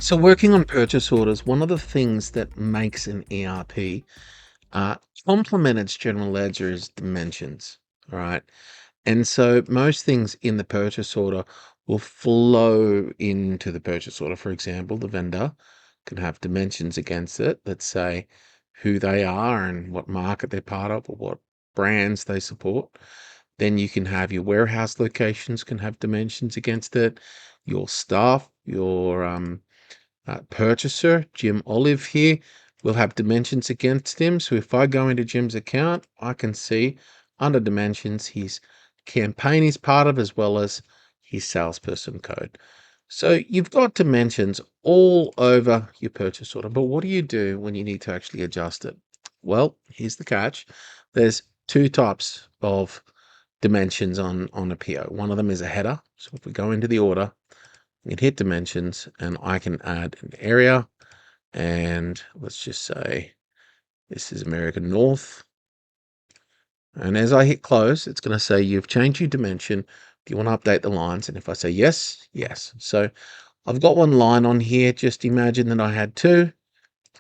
So working on purchase orders, one of the things that makes an ERP uh, complement its general ledger is dimensions, all right? And so most things in the purchase order will flow into the purchase order. For example, the vendor can have dimensions against it that say who they are and what market they're part of or what brands they support. Then you can have your warehouse locations can have dimensions against it. Your staff, your purchaser, Jim Olive here, will have dimensions against him. So if I go into Jim's account, I can see under dimensions his campaign he's part of as well as his salesperson code. So you've got dimensions all over your purchase order, but what do you do when you need to actually adjust it? Well, here's the catch. There's two types of dimensions on a PO. One of them is a header. So if we go into the order, I can hit dimensions and I can add an area, and let's just say this is American North. And as I hit close, it's going to say you've changed your dimension. Do you want to update the lines? And if I say yes, yes. So I've got one line on here. Just imagine that I had two.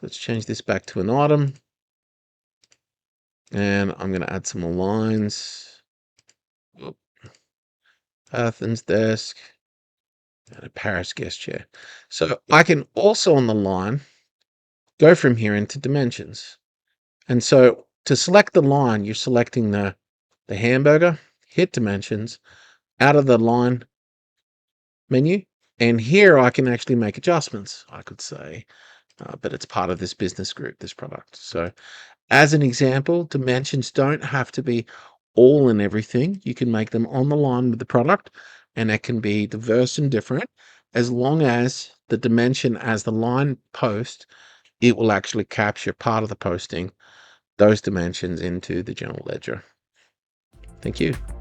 Let's change this back to an item. And I'm going to add some more lines. Athens desk and a Paris guest chair. So I can also on the line go from here into dimensions. And so to select the line, you're selecting the hamburger, hit dimensions, out of the line menu. And here I can actually make adjustments, I could say, but it's part of this business group, this product. So as an example, dimensions don't have to be all in everything. You can make them on the line with the product, and it can be diverse and different as long as the dimension as the line post, it will actually capture part of the posting those dimensions into the general ledger. Thank you.